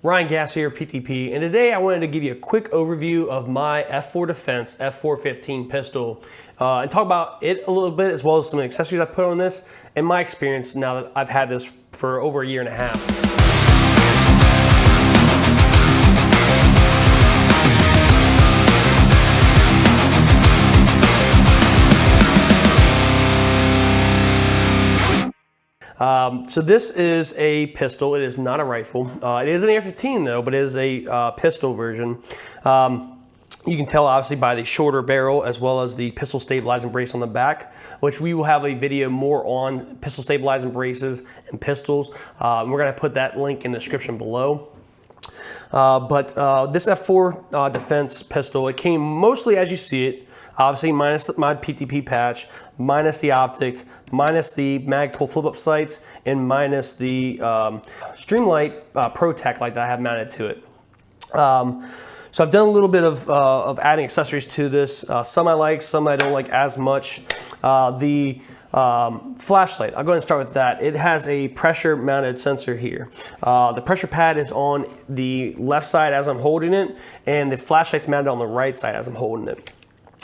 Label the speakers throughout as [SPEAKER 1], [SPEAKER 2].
[SPEAKER 1] Ryan Gass here, PTP, and today I wanted to give you a quick overview of my F4 Defense F4-15 pistol and talk about it a little bit, as well as some accessories I put on this and my experience now that I've had this for over a year and a half. So this is a pistol. It is not a rifle. It is an AR-15 though, but it is a pistol version. You can tell obviously by the shorter barrel as well as the pistol stabilizing brace on the back, which we will have a video more on pistol stabilizing braces and pistols. We're going to put that link in the description below. This F4 Defense pistol, it came mostly as you see it, obviously minus my PTP patch, minus the optic, minus the Magpul flip-up sights, and minus the Streamlight Pro Tech light that I have mounted to it. So I've done a little bit of adding accessories to this. Some I like, some I don't like as much. The flashlight, I'll go ahead and start with that. It has a pressure mounted sensor here. The pressure pad is on the left side as I'm holding it, and the flashlight's mounted on the right side as I'm holding it.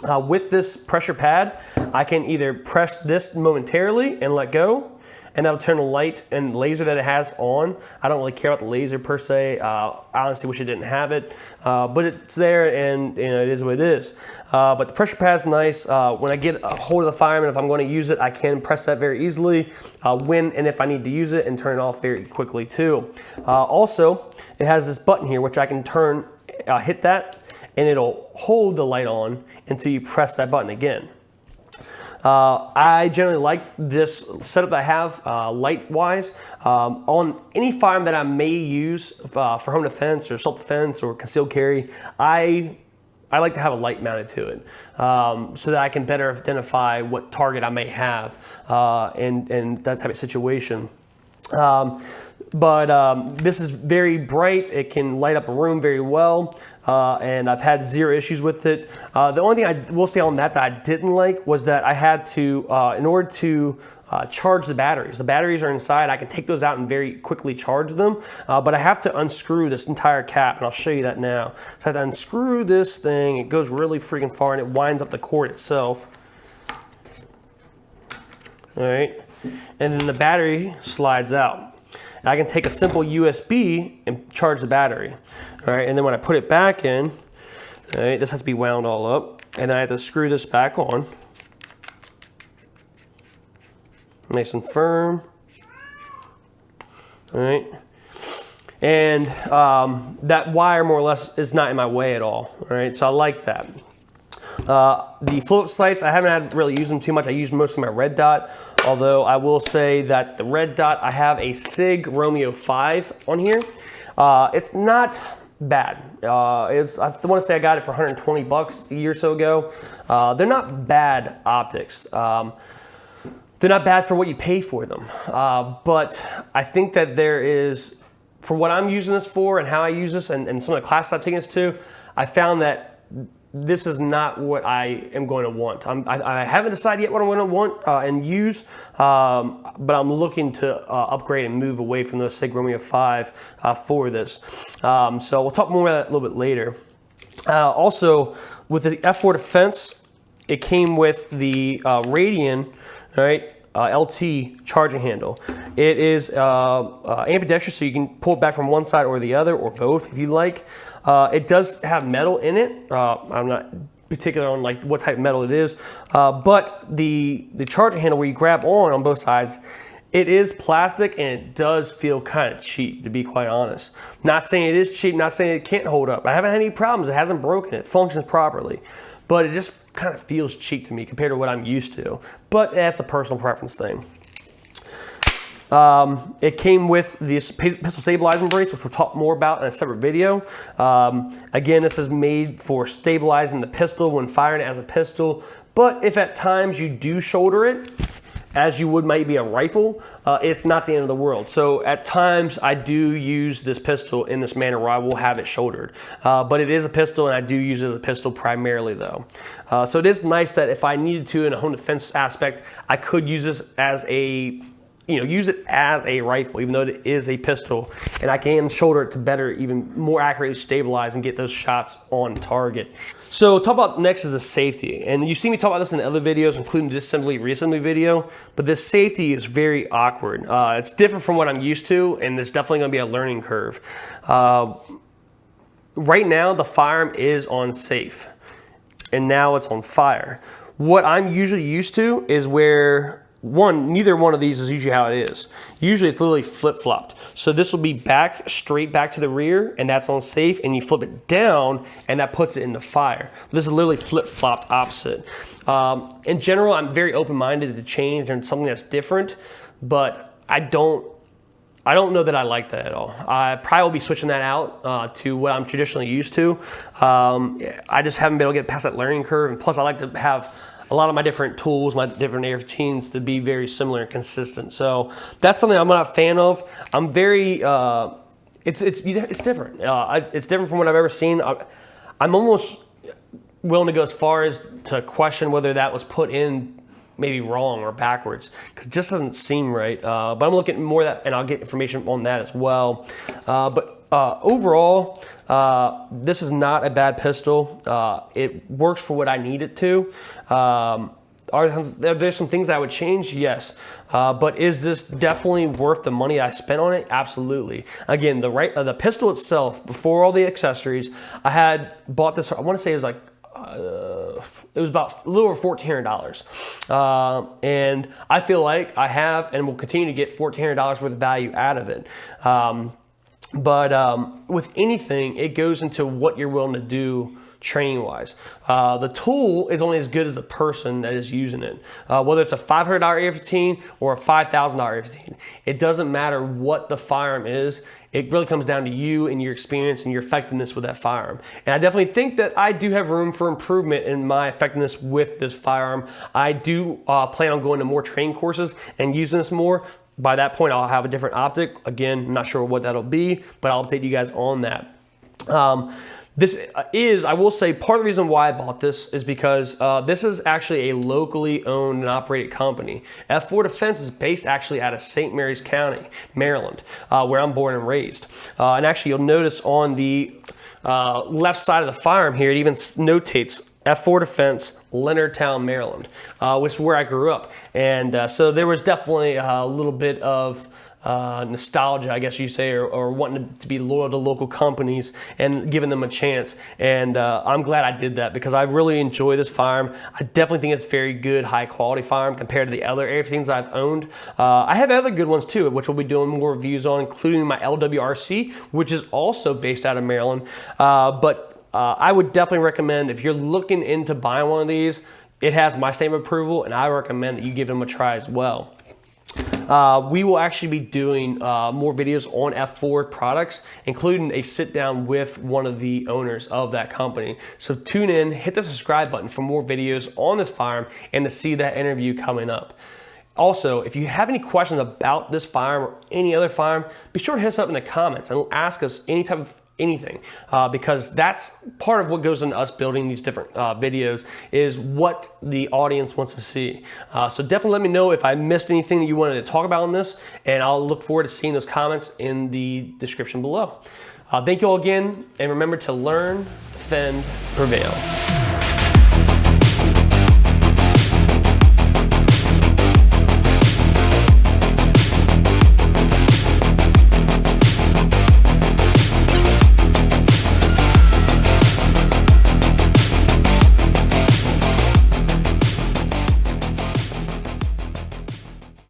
[SPEAKER 1] With this pressure pad, I can either press this momentarily and let go, and that'll turn the light and laser that it has on. I don't really care about the laser per se. I honestly wish it didn't have it, but it's there, and you know, it is what it is. But the pressure pad's nice. When I get a hold of the fireman, if I'm going to use it, I can press that very easily when and if I need to use it, and turn it off very quickly too. Also, it has this button here which I can turn, hit that, and it'll hold the light on until you press that button again. I generally like this setup that I have light-wise. On any firearm that I may use for home defense or self-defense or concealed carry, I like to have a light mounted to it so that I can better identify what target I may have in that type of situation. This is very bright. It can light up a room very well, and I've had zero issues with it. The only thing I will say on that I didn't like was that I had to, in order to charge the batteries are inside. I can take those out and very quickly charge them, but I have to unscrew this entire cap, and I'll show you that now. So I have to unscrew this thing. It goes really freaking far, and it winds up the cord itself. All right, and then the battery slides out. I can take a simple USB and charge the battery. All right, and then when I put it back in, all right, this has to be wound all up, and then I have to screw this back on. Nice and firm. All right, and that wire more or less is not in my way at all. All right, so I like that. The float sights, I haven't had really used them too much. I use mostly my red dot, although I will say that the red dot, I have a SIG Romeo 5 on here. It's not bad. I want to say I got it for 120 bucks a year or so ago. They're not bad optics. They're not bad for what you pay for them. But I think that there is, for what I'm using this for and how I use this and some of the classes I've taken this to, I found that this is not what I am going to want. I haven't decided yet what I'm going to want and use, but I'm looking to upgrade and move away from the SIG Romeo 5 for this. So we'll talk more about that a little bit later. Also, with the F4 Defense, it came with the Radian, all right, LT charging handle. It is ambidextrous, so you can pull it back from one side or the other, or both if you like. It does have metal in it. I'm not particular on like what type of metal it is, but the charging handle where you grab on both sides, it is plastic, and it does feel kind of cheap, to be quite honest. Not saying it is cheap, not saying it can't hold up. I haven't had any problems. It hasn't broken. It functions properly, but it just kind of feels cheap to me compared to what I'm used to. But that's a personal preference thing. It came with this pistol stabilizing brace, which we'll talk more about in a separate video. Again, this is made for stabilizing the pistol when firing it as a pistol. But if at times you do shoulder it, as you would maybe a rifle, it's not the end of the world. So at times I do use this pistol in this manner where I will have it shouldered. But it is a pistol, and I do use it as a pistol primarily though. So it is nice that if I needed to in a home defense aspect, I could use this as a use it as a rifle, even though it is a pistol, and I can shoulder it to better, even more accurately stabilize and get those shots on target. So talk about next is the safety, and you see me talk about this in other videos, including this reassembly video, but this safety is very awkward. It's different from what I'm used to, and there's definitely going to be a learning curve. Right now, the firearm is on safe, and now it's on fire. What I'm usually used to is where neither one of these is usually how it is. Usually it's literally flip-flopped. So this will be straight back to the rear, and that's on safe, and you flip it down, and that puts it into fire. This is literally flip-flopped opposite. In general, I'm very open-minded to change and something that's different, but I don't know that I like that at all. I probably will be switching that out to what I'm traditionally used to. I just haven't been able to get past that learning curve, and plus I like to have a lot of my different tools, my different AR-15s to be very similar and consistent. So that's something I'm not a fan of. I'm very, it's different. It's different from what I've ever seen. I'm almost willing to go as far as to question whether that was put in maybe wrong or backwards, because it just doesn't seem right. But I'm looking more at that, and I'll get information on that as well. Overall, this is not a bad pistol. It works for what I need it to. Are there some things I would change? Yes. But is this definitely worth the money I spent on it? Absolutely. Again, the pistol itself, before all the accessories, I had bought this, I want to say it was like, it was about a little over $1,400. And I feel like I have and will continue to get $1,400 worth of value out of it. With anything, it goes into what you're willing to do training wise. The tool is only as good as the person that is using it. Whether it's a $500 AR-15 or a $5,000 AR-15, it doesn't matter what the firearm is. It really comes down to you and your experience and your effectiveness with that firearm. And I definitely think that I do have room for improvement in my effectiveness with this firearm. I do plan on going to more training courses and using this more. By that point, I'll have a different optic. Again, I'm not sure what that'll be, but I'll update you guys on that. This is, I will say, part of the reason why I bought this is because this is actually a locally owned and operated company. F4-15 is based actually out of St. Mary's County, Maryland, where I'm born and raised. And actually, you'll notice on the left side of the firearm here, it even notates F4-15, Leonardtown, Maryland, which is where I grew up. And so there was definitely a little bit of nostalgia, I guess you say, or wanting to be loyal to local companies and giving them a chance. And I'm glad I did that, because I really enjoy this firearm. I definitely think it's very good, high quality firearm compared to the other AR-15s I've owned. I have other good ones too, which we'll be doing more reviews on, including my LWRC, which is also based out of Maryland. I would definitely recommend, if you're looking into buying one of these, it has my stamp of approval, and I recommend that you give them a try as well. We will actually be doing more videos on F4 products, including a sit down with one of the owners of that company. So tune in, hit the subscribe button for more videos on this firearm and to see that interview coming up. Also, if you have any questions about this firearm or any other firearm, be sure to hit us up in the comments and ask us any type of anything, because that's part of what goes into us building these different videos, is what the audience wants to see. So definitely let me know if I missed anything that you wanted to talk about on this, and I'll look forward to seeing those comments in the description below. Thank you all again, and remember to learn, defend, prevail.